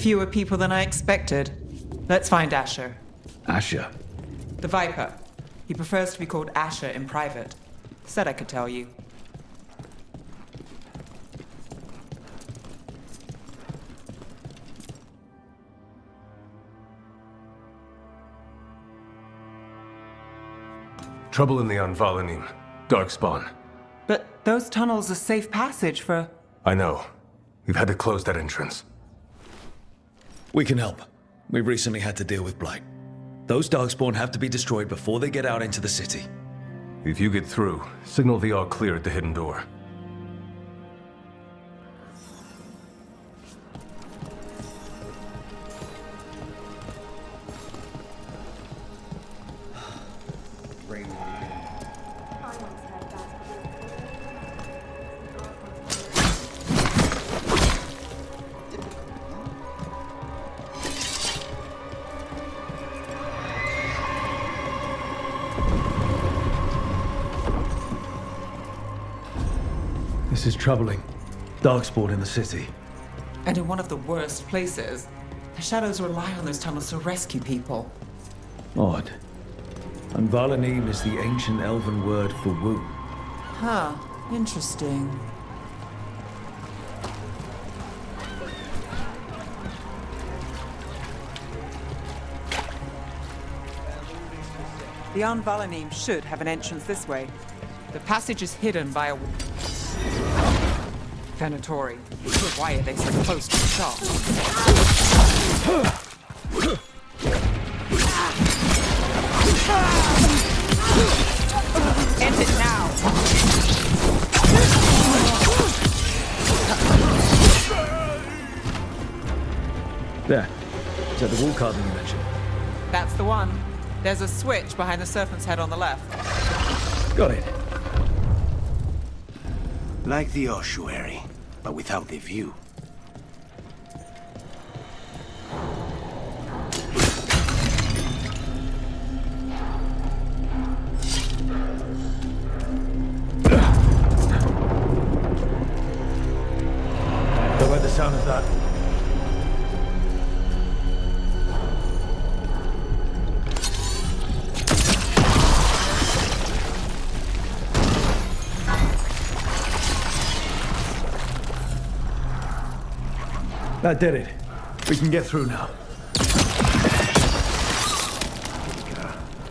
fewer people than I expected. Let's find Asher. Asher? The Viper. He prefers to be called Asher in private. Said I could tell you. Trouble in the Anvalanim. Darkspawn. But those tunnels are safe passage for... I know. We've had to close that entrance. We can help. We've recently had to deal with Blight. Those Darkspawn have to be destroyed before they get out into the city. If you get through, signal the all clear at the hidden door. This is troubling. Darkspawn in the city. And in one of the worst places. The Shadows rely on those tunnels to rescue people. Odd. Anvalanim is the ancient elven word for womb. Huh. Interesting. The Anvalanim should have an entrance this way. The passage is hidden by a... Venatori. Why are they so close to the shop? End it now! There. Is that the wall carving you mentioned? That's the one. There's a switch behind the serpent's head on the left. Got it. Like the ossuary, but without the view. Go by the sound of that. That did it. We can get through now.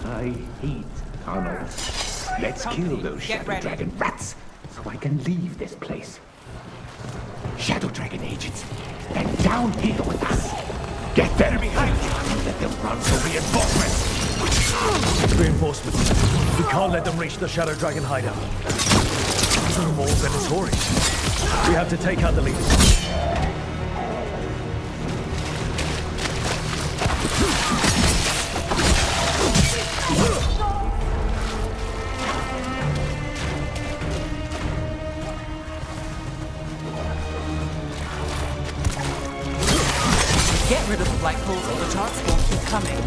I hate tunnels. Let's kill those Shadow Dragon rats so I can leave this place. Shadow Dragon agents, then down here with us. Get there behind you and let them run for reinforcements. Reinforcements. We can't let them reach the Shadow Dragon hideout. No more Venatori. We have to take out the leaders. Get rid of the black holes or the Darkspawn keep coming.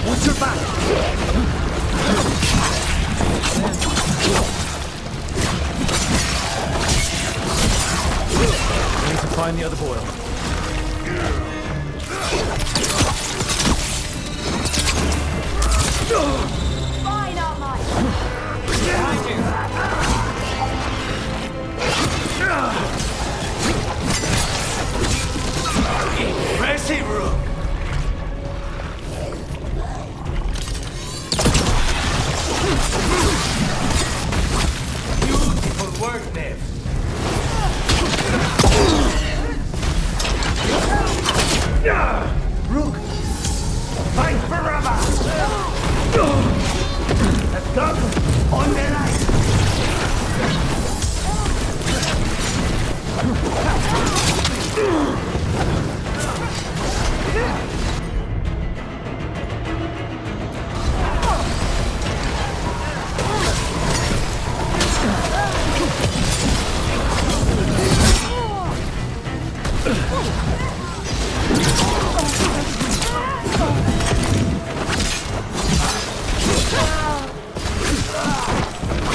What's your back? We need to find the other boil. Fine, Armine! Behind you! Mercy room! Beautiful work, Nev.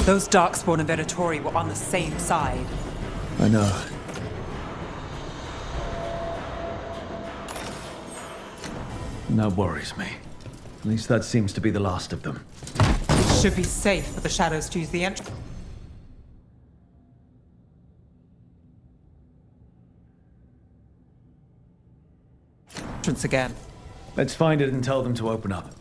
Those Darkspawn and Venatori were on the same side. I know. And that worries me. At least that seems to be the last of them. Should be safe for the shadows to use the entrance again. Let's find it and tell them to open up.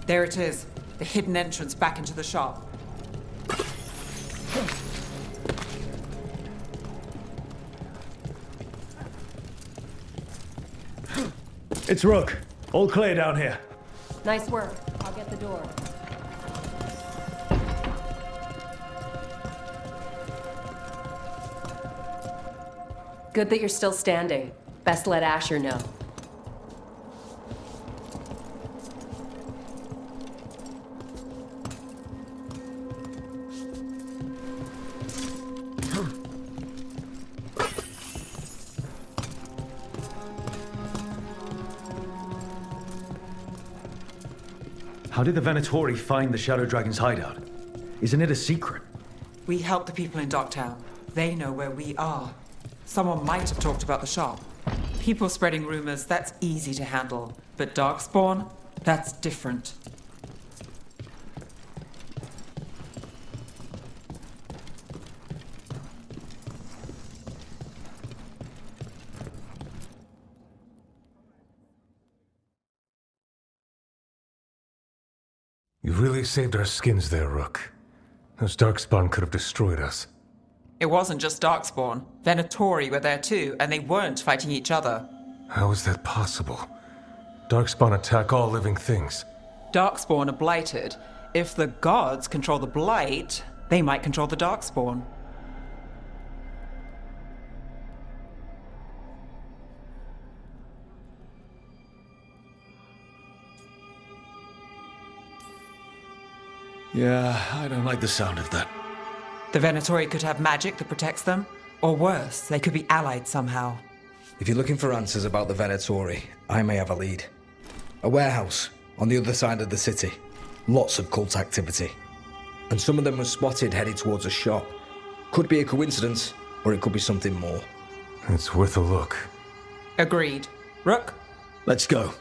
There it is, the hidden entrance back into the shop. It's Rook. All clear down here. Nice work. I'll get the door. Good that you're still standing. Best let Asher know. How did the Venatori find the Shadow Dragon's hideout? Isn't it a secret? We help the people in Docktown. They know where we are. Someone might have talked about the shop. People spreading rumors, that's easy to handle. But Darkspawn, that's different. You really saved our skins there, Rook. Those Darkspawn could have destroyed us. It wasn't just Darkspawn. Venatori were there too, and they weren't fighting each other. How is that possible? Darkspawn attack all living things. Darkspawn are blighted. If the gods control the blight, they might control the Darkspawn. Yeah, I don't like the sound of that. The Venatori could have magic that protects them, or worse, they could be allied somehow. If you're looking for answers about the Venatori, I may have a lead. A warehouse on the other side of the city. Lots of cult activity. And some of them were spotted headed towards a shop. Could be a coincidence, or it could be something more. It's worth a look. Agreed. Rook? Let's go.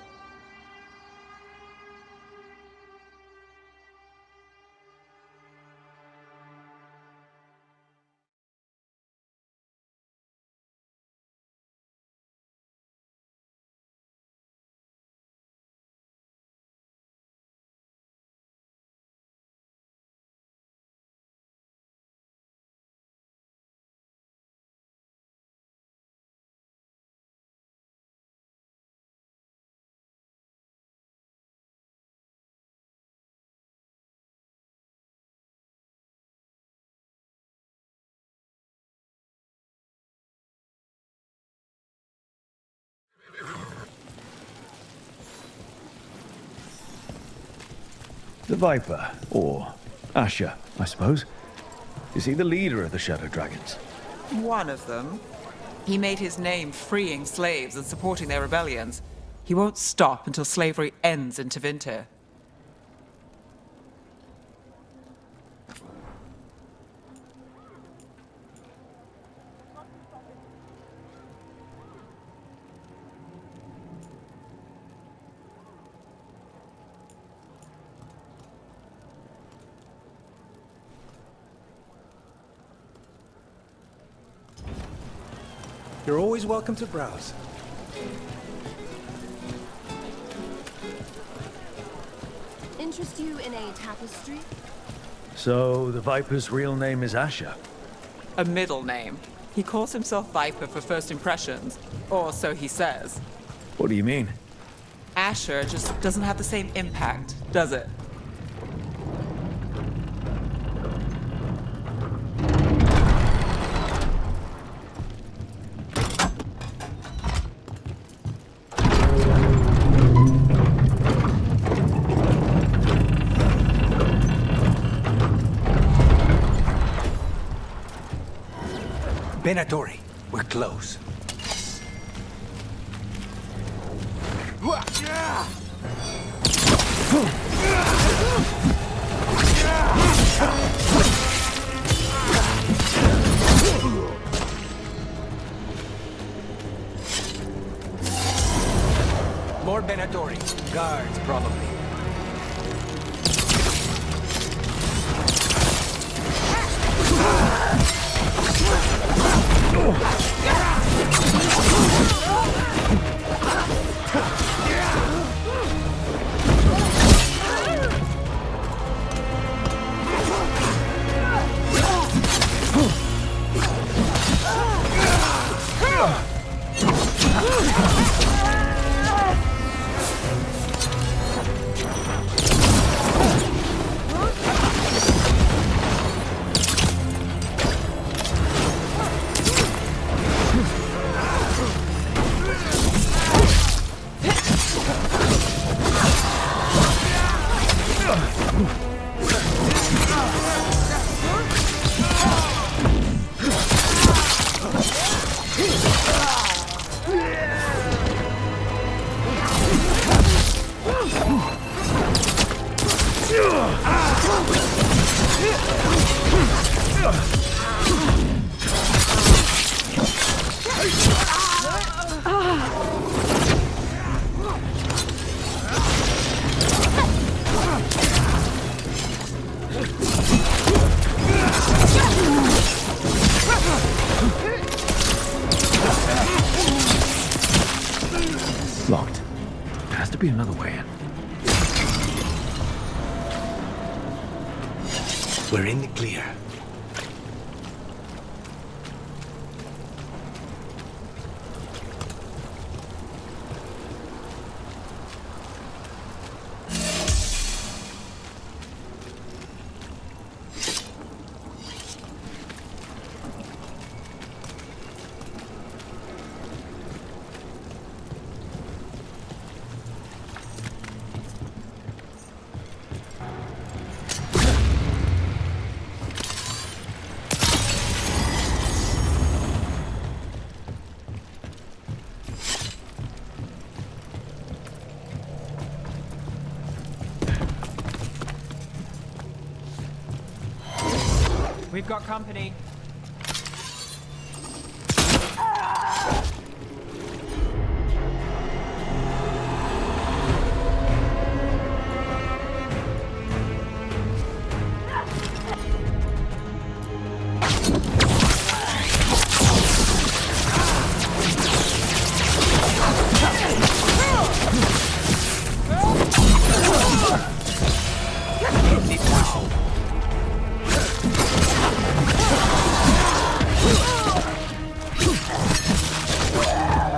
The Viper, or Asher, I suppose. Is he the leader of the Shadow Dragons? One of them. He made his name freeing slaves and supporting their rebellions. He won't stop until slavery ends in Tevinter. You're always welcome to browse. Interest you in a tapestry? So, the Viper's real name is Asher. A middle name. He calls himself Viper for first impressions, or so he says. What do you mean? Asher just doesn't have the same impact, does it? Venatori, we're close. More Venatori. Guards, probably. Locked. There has to be another way in. We're in the clear. We've got company.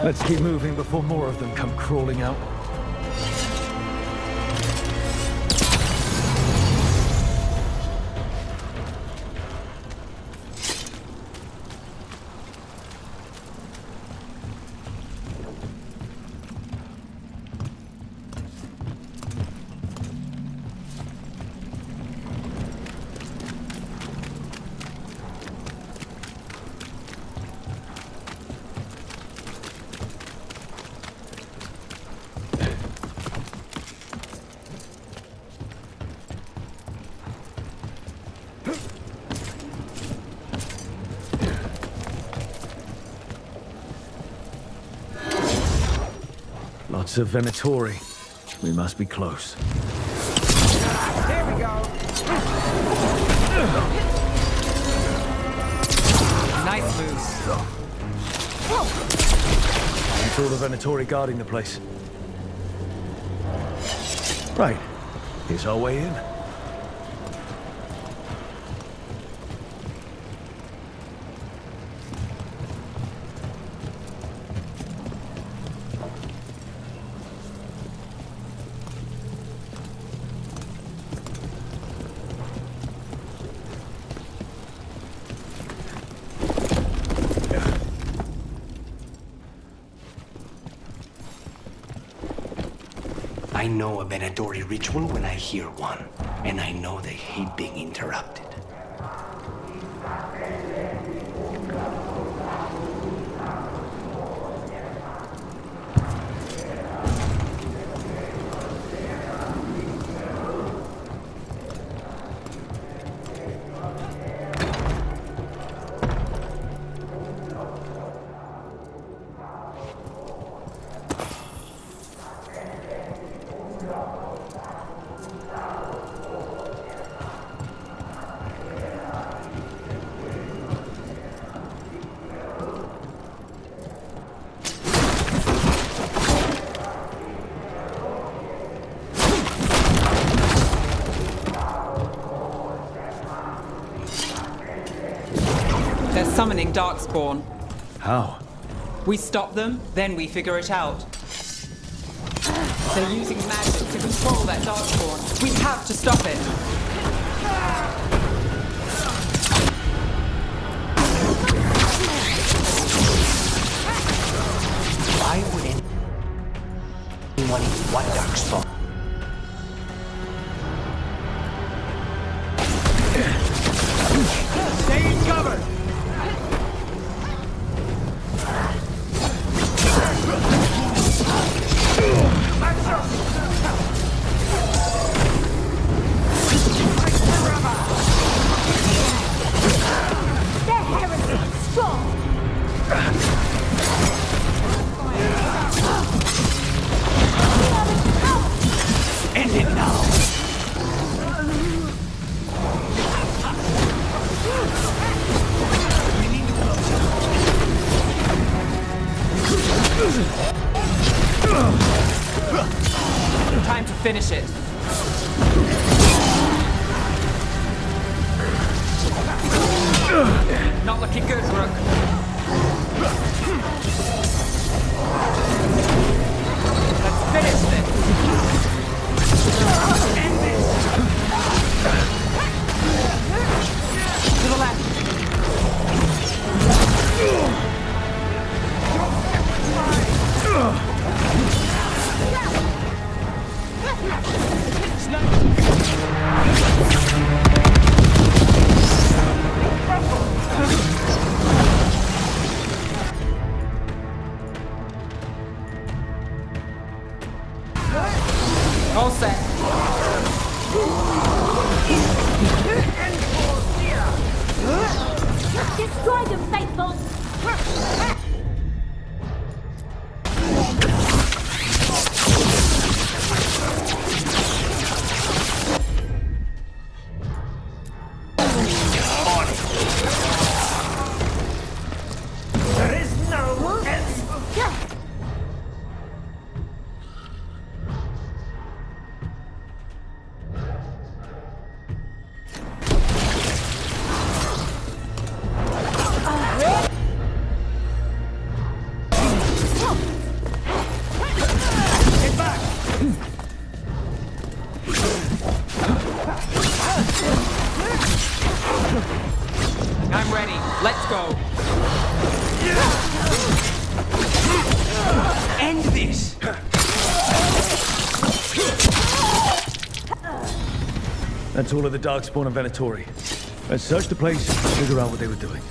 Let's keep moving before more of them come crawling out. Lots of Venatori. We must be close. There we go. Nice move. the Venatori guarding the place. Right. Here's our way in. I know a Venatori ritual when I hear one, and I know they hate being interrupted. They're summoning Darkspawn. How? We stop them, then we figure it out. They're using magic to control that Darkspawn. We have to stop it. Why would anyone eat one Darkspawn? Stay in cover! End it now! Time to finish it. Not looking good, Rook. Let's finish this. End this. To the left. All set. Destroy them, faithful! There is no end! I'm ready. Let's go. End this! That's all of the Darkspawn and Venatori. Let's search the place and figure out what they were doing.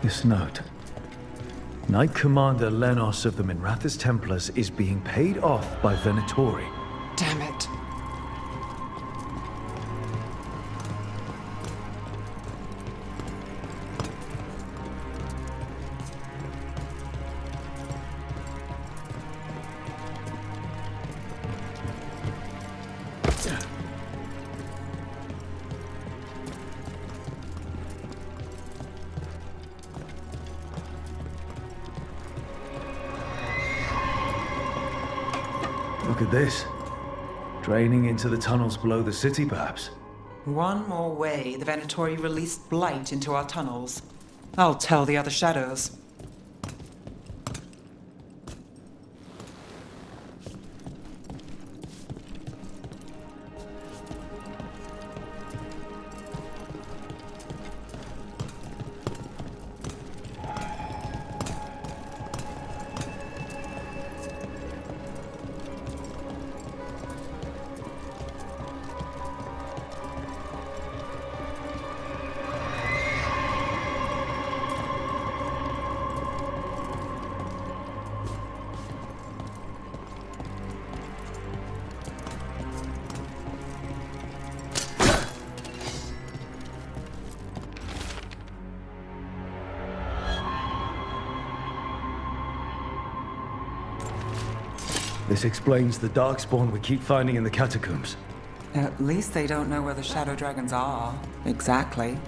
This note. Knight Commander Lenos of the Minrathous Templars is being paid off by Venatori. Damn it. Look at this. Draining into the tunnels below the city, perhaps. One more way the Venatori released blight into our tunnels. I'll tell the other shadows. This explains the darkspawn we keep finding in the catacombs. At least they don't know where the shadow dragons are. Exactly.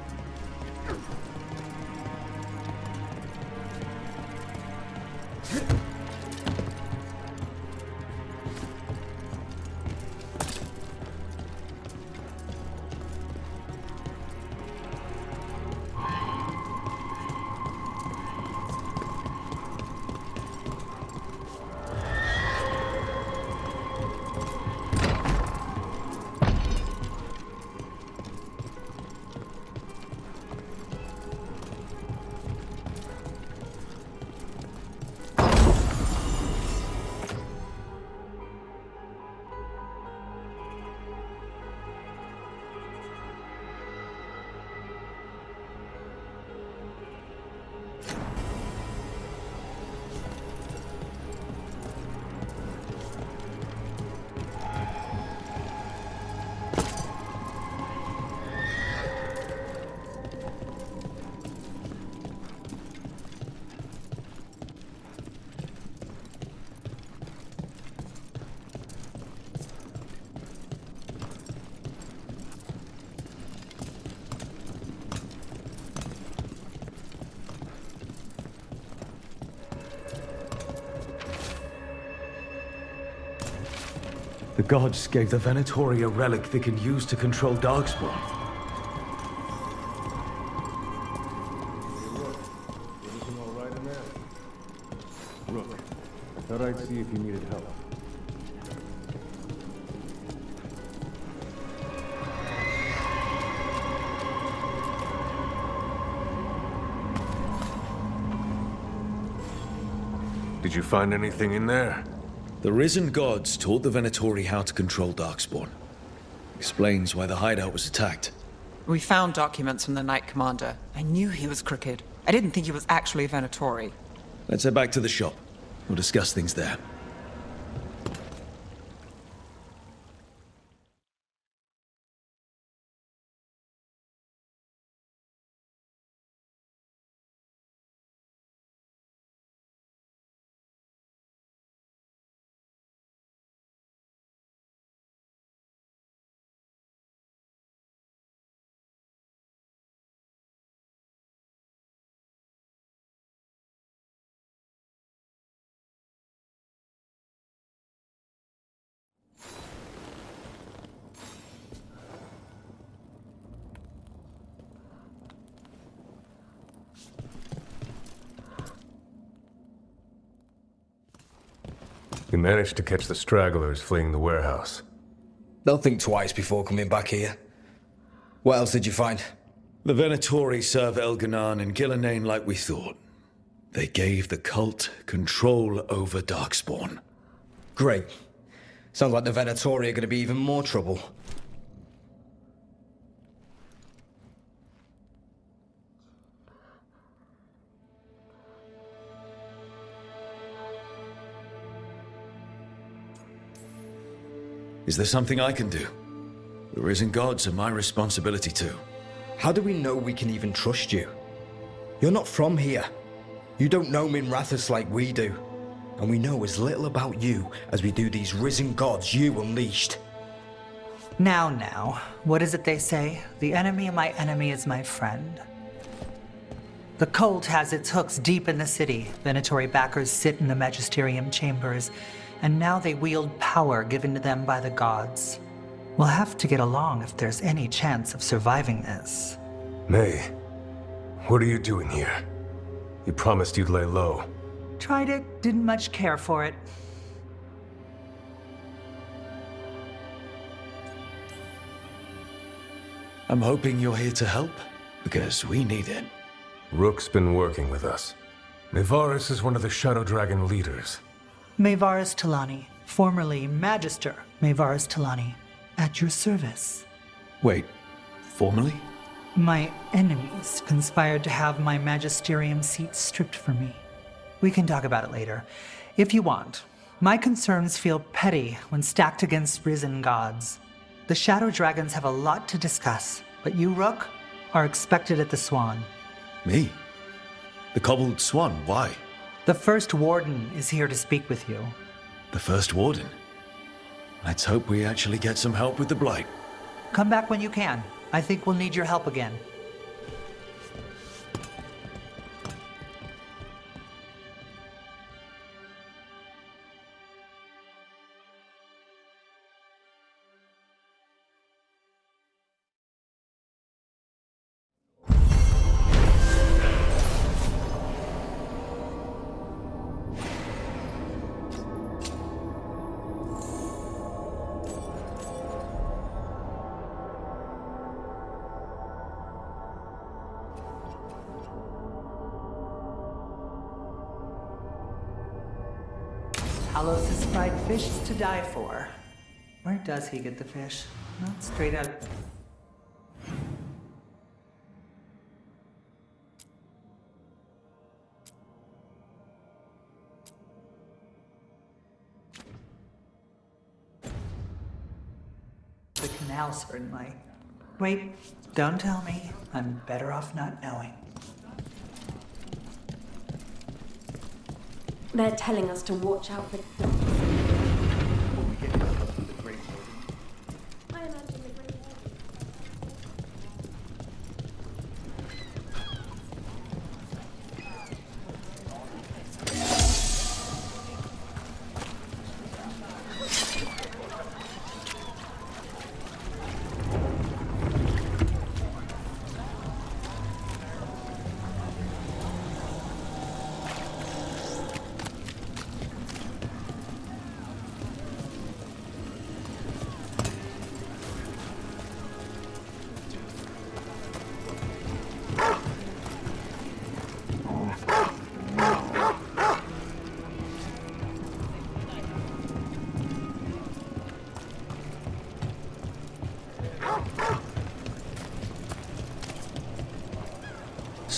The gods gave the Venatori a relic they can use to control darkspawn. Everything all right in there? Rook, I thought I'd see if you needed help. Did you find anything in there? The risen gods taught the Venatori how to control darkspawn. Explains why the hideout was attacked. We found documents from the Knight Commander. I knew he was crooked. I didn't think he was actually a Venatori. Let's head back to the shop. We'll discuss things there. You managed to catch the stragglers fleeing the warehouse. They'll think twice before coming back here. What else did you find? The Venatori serve Elganan and Gillenane like we thought. They gave the cult control over darkspawn. Great. Sounds like the Venatori are going to be even more trouble. Is there something I can do? The risen gods are my responsibility too. How do we know we can even trust you? You're not from here. You don't know Minrathous like we do. And we know as little about you as we do these risen gods you unleashed. Now, what is it they say? The enemy of my enemy is my friend. The cult has its hooks deep in the city. Venatori backers sit in the magisterium chambers, and now they wield power given to them by the gods. We'll have to get along if there's any chance of surviving this. May, what are you doing here? You promised you'd lay low. Tried it, didn't much care for it. I'm hoping you're here to help, because we need it. Rook's been working with us. Nevaris is one of the Shadow Dragon leaders. Maevaris Talani, formerly Magister Maevaris Talani, at your service. Wait, formally? My enemies conspired to have my magisterium seat stripped from me. We can talk about it later, if you want. My concerns feel petty when stacked against risen gods. The Shadow Dragons have a lot to discuss, but you, Rook, are expected at the Swan. Me? The Cobbled Swan, why? The First Warden is here to speak with you. The First Warden? Let's hope we actually get some help with the Blight. Come back when you can. I think we'll need your help again. Talos' fried fish is to die for. Where does he get the fish? Not straight out. The canal, certainly. Wait, don't tell me. I'm better off not knowing. They're telling us to watch out for dogs. I imagine the Great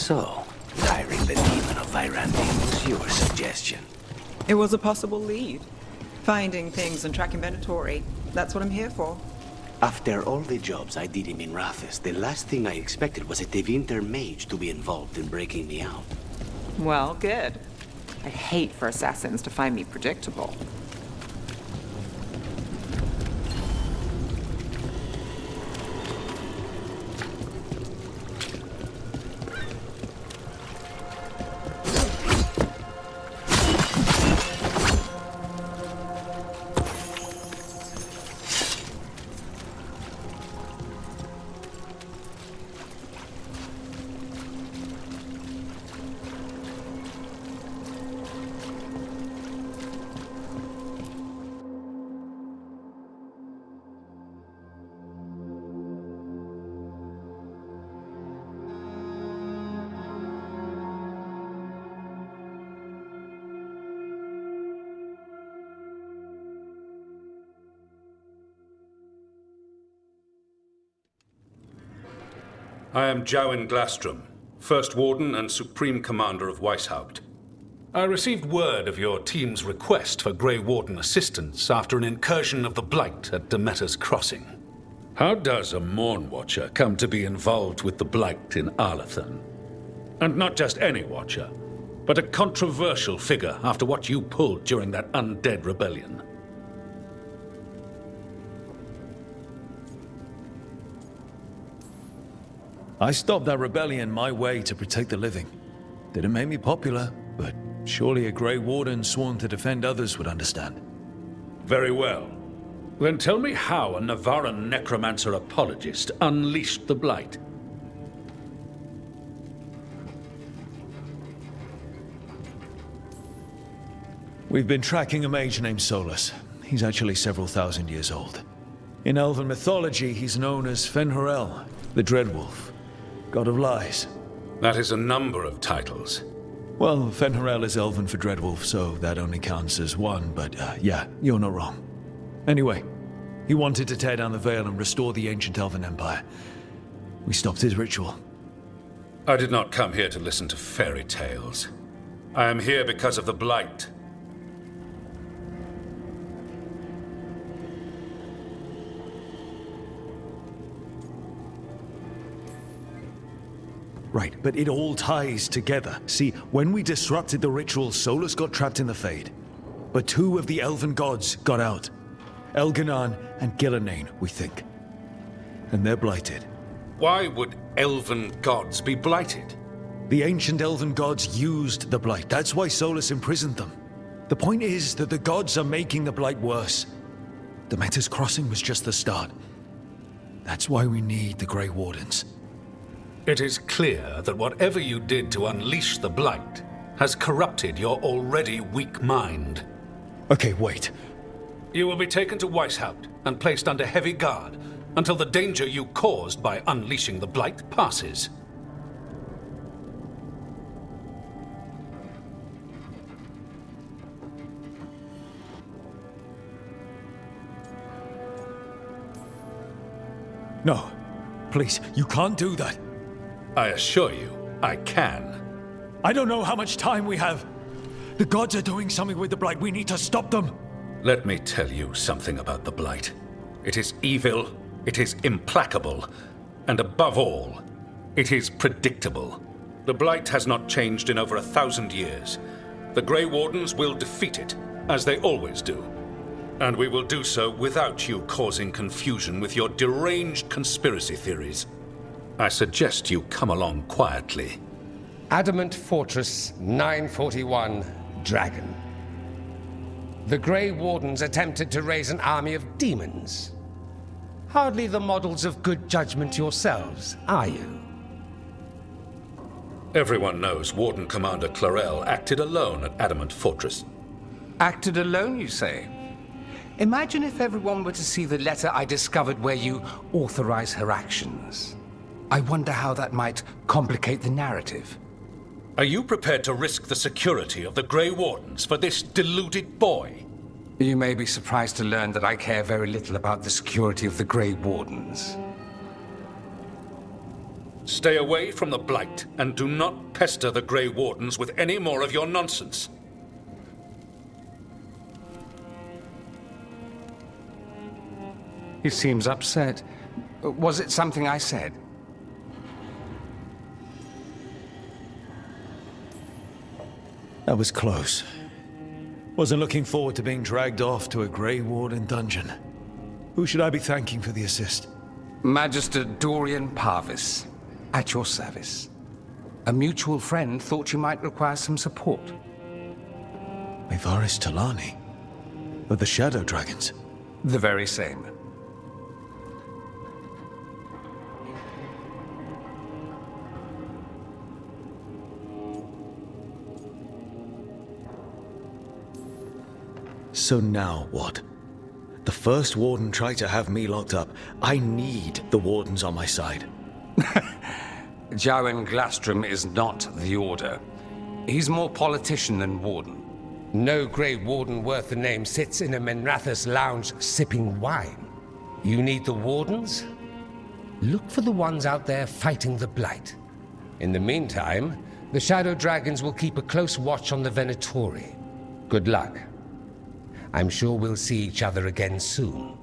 So, tiring the demon of Virandine was your suggestion. It was a possible lead. Finding things and tracking Venatori. That's what I'm here for. After all the jobs I did in Minrathous, the last thing I expected was a Tevinter mage to be involved in breaking me out. Well, good. I'd hate for assassins to find me predictable. I am Jowin Glastrom, First Warden and Supreme Commander of Weishaupt. I received word of your team's request for Grey Warden assistance after an incursion of the Blight at Demeter's Crossing. How does a Morn Watcher come to be involved with the Blight in Arlathan? And not just any Watcher, but a controversial figure after what you pulled during that undead rebellion. I stopped that rebellion my way to protect the living. Didn't make me popular, but surely a Grey Warden sworn to defend others would understand. Very well. Then tell me how a Navaran necromancer apologist unleashed the Blight. We've been tracking a mage named Solus. He's actually several thousand years old. In Elven mythology, he's known as Fen'Harel, the Dreadwolf, god of lies. That is a number of titles. Well, Fen'Harel is Elven for Dreadwolf, so that only counts as one, but yeah, you're not wrong. Anyway, he wanted to tear down the Veil and restore the ancient Elven Empire. We stopped his ritual. I did not come here to listen to fairy tales. I am here because of the Blight. Right, but it all ties together. See, when we disrupted the ritual, Solus got trapped in the Fade. But two of the Elven gods got out. Elganan and Gillanane, we think. And they're blighted. Why would Elven gods be blighted? The ancient Elven gods used the Blight. That's why Solus imprisoned them. The point is that the gods are making the Blight worse. Demeter's Crossing was just the start. That's why we need the Grey Wardens. It is clear that whatever you did to unleash the Blight has corrupted your already weak mind. Okay, wait. You will be taken to Weishaupt and placed under heavy guard until the danger you caused by unleashing the Blight passes. No, please, you can't do that. I assure you, I can. I don't know how much time we have. The gods are doing something with the Blight. We need to stop them. Let me tell you something about the Blight. It is evil, it is implacable, and above all, it is predictable. The Blight has not changed in over 1,000 years. The Grey Wardens will defeat it, as they always do. And we will do so without you causing confusion with your deranged conspiracy theories. I suggest you come along quietly. Adamant Fortress 941, Dragon. The Grey Wardens attempted to raise an army of demons. Hardly the models of good judgment yourselves, are you? Everyone knows Warden Commander Clarel acted alone at Adamant Fortress. Acted alone, you say? Imagine if everyone were to see the letter I discovered where you authorize her actions. I wonder how that might complicate the narrative. Are you prepared to risk the security of the Grey Wardens for this deluded boy? You may be surprised to learn that I care very little about the security of the Grey Wardens. Stay away from the Blight and do not pester the Grey Wardens with any more of your nonsense. He seems upset. Was it something I said? That was close. Wasn't looking forward to being dragged off to a Grey Warden dungeon. Who should I be thanking for the assist? Magister Dorian Parvis, at your service. A mutual friend thought you might require some support. Mevaris Talani? Of the Shadow Dragons? The very same. So now what? The first Warden tried to have me locked up. I need the Wardens on my side. Jowen Glastrom is not the Order. He's more politician than Warden. No Grey Warden worth the name sits in a Menrathus lounge sipping wine. You need the Wardens? Look for the ones out there fighting the Blight. In the meantime, The Shadow Dragons will keep a close watch on the Venatori. Good luck. I'm sure we'll see each other again soon.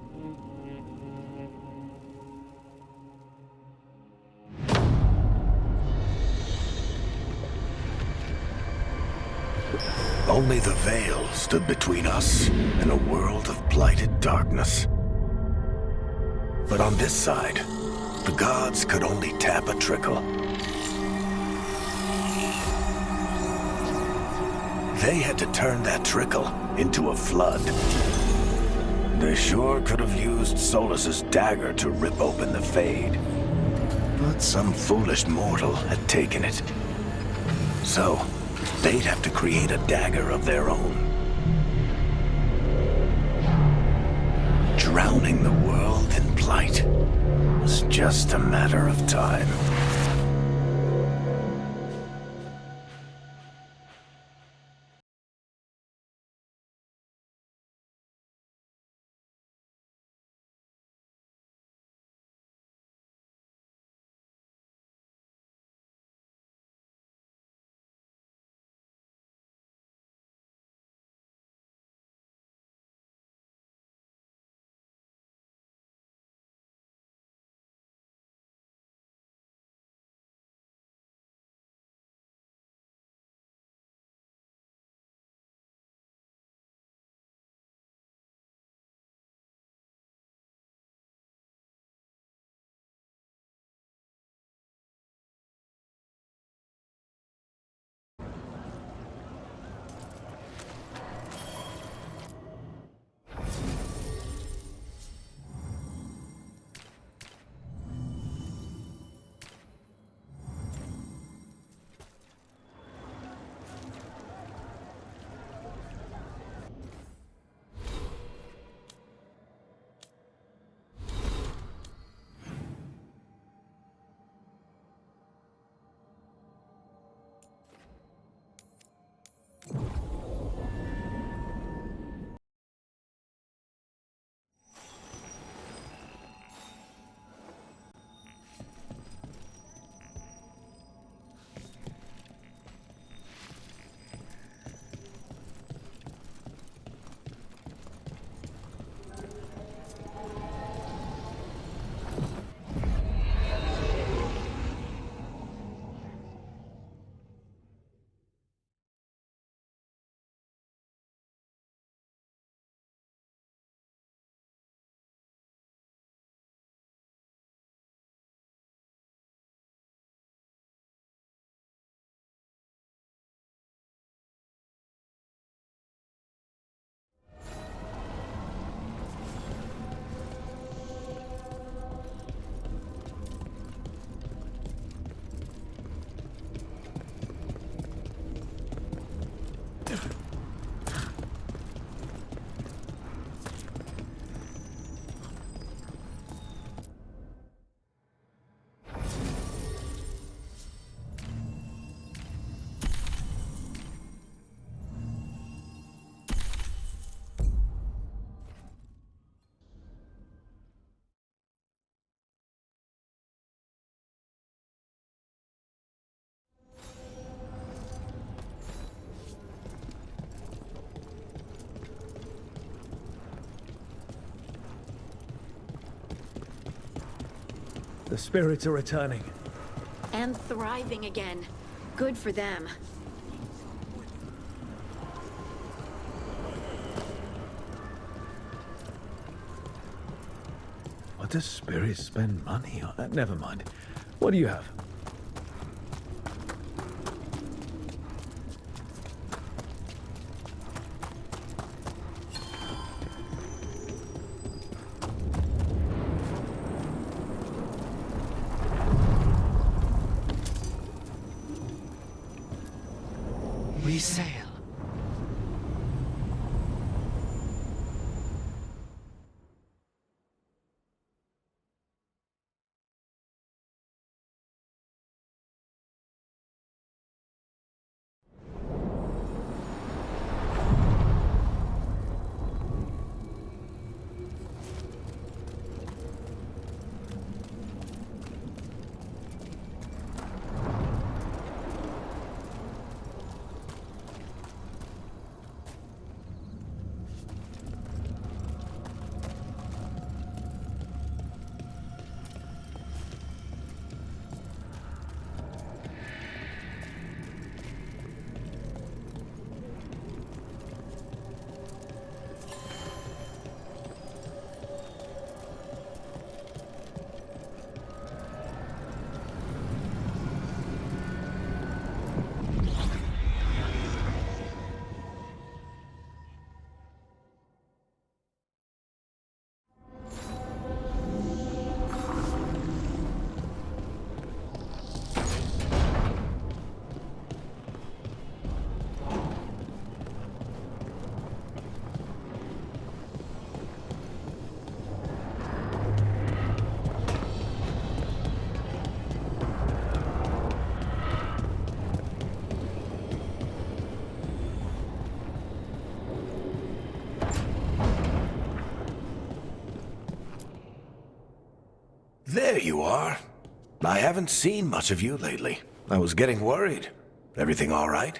Only the veil stood between us and a world of blighted darkness. But on this side, the gods could only tap a trickle. They had to turn that trickle into a flood. They sure could have used Solus's dagger to rip open the Fade. But some foolish mortal had taken it. So, they'd have to create a dagger of their own. Drowning the world in blight was just a matter of time. The spirits are returning. And thriving again. Good for them. What does spirits spend money on? Never mind. What do you have? We sail. There you are. I haven't seen much of you lately. I was getting worried. Everything all right?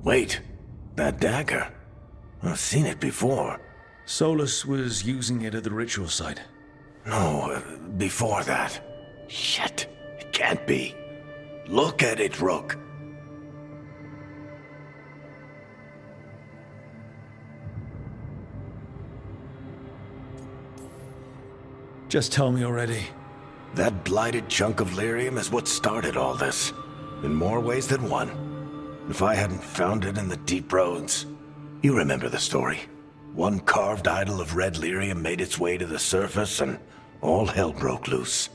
Wait, that dagger. I've seen it before. Solus was using it at the ritual site. No, before that. Shit, it can't be. Look at it, Rook. Just tell me already. That blighted chunk of lyrium is what started all this. In more ways than one. If I hadn't found it in the deep roads. You remember the story. One carved idol of red lyrium made its way to the surface and all hell broke loose.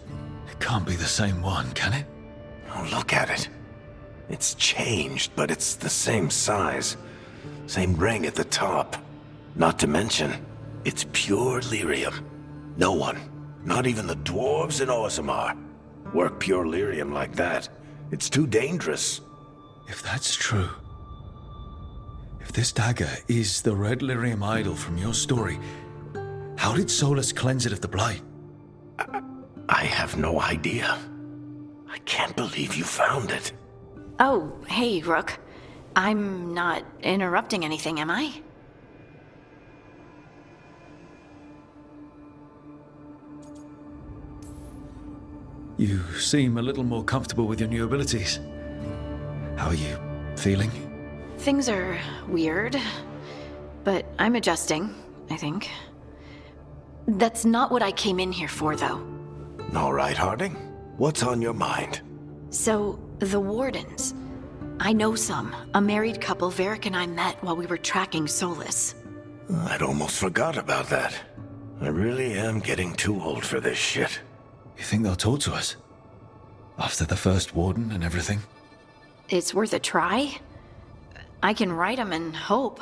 It can't be the same one, can it? Oh, look at it. It's changed, but it's the same size. Same ring at the top. Not to mention, it's pure lyrium. No one, not even the dwarves in Orzammar, work pure lyrium like that. It's too dangerous. If that's true, if this dagger is the red lyrium idol from your story, how did Solus cleanse it of the blight? I have no idea. I can't believe you found it. Oh, hey, Rook. I'm not interrupting anything, am I? You seem a little more comfortable with your new abilities. How are you feeling? Things are weird, but I'm adjusting, I think. That's not what I came in here for, though. All right, Harding. What's on your mind? So, the Wardens. I know some. A married couple Varric and I met while we were tracking Solus. I'd almost forgot about that. I really am getting too old for this shit. You think they'll talk to us? After the first warden and everything? It's worth a try. I can write them and hope.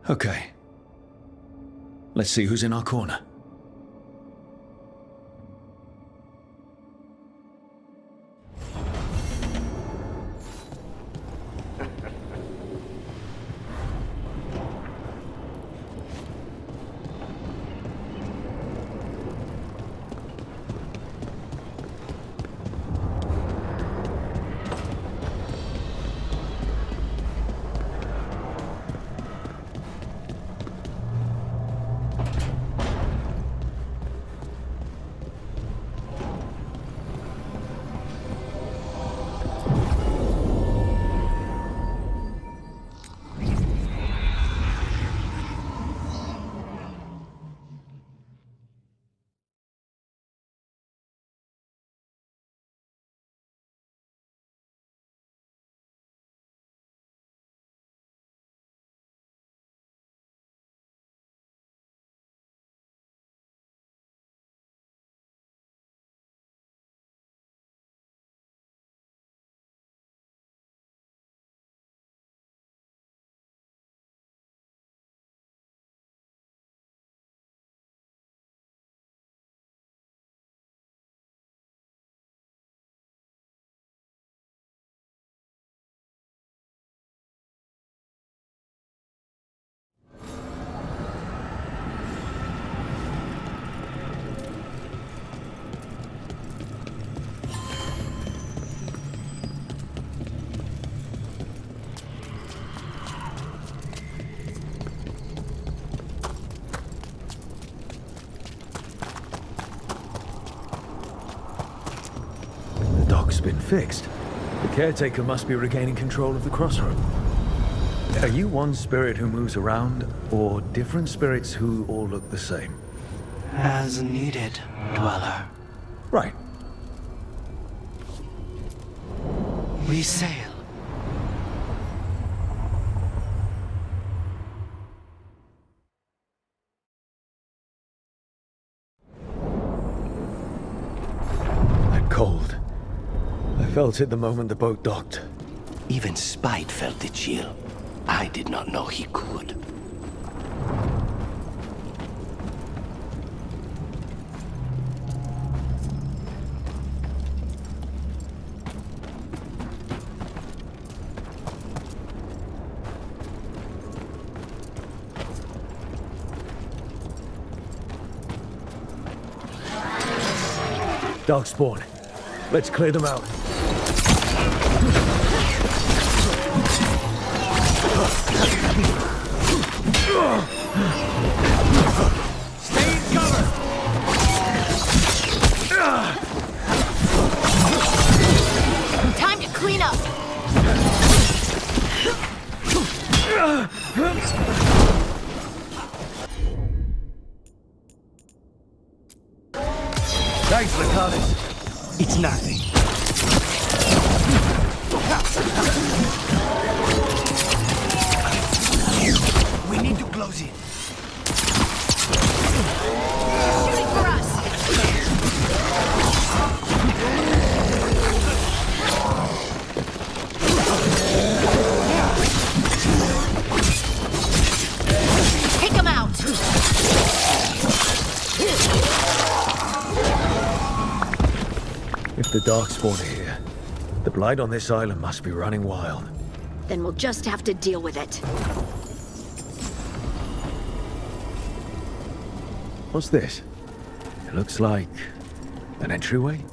Okay. Let's see who's in our corner. Been fixed. The caretaker must be regaining control of the crossroad. Are you one spirit who moves around, or different spirits who all look the same? As needed, Dweller. Right. We sail. That cold. I felt it the moment the boat docked. Even Spite felt the chill. I did not know he could. Darkspawn. Let's clear them out. Stay in cover! Time to clean up! Thanks, Ricardes. It's nothing. We need to close it. Shooting for us! Take him out! If the Darkspawn are here, the Blight on this island must be running wild. Then we'll just have to deal with it. What's this? It looks like an entryway?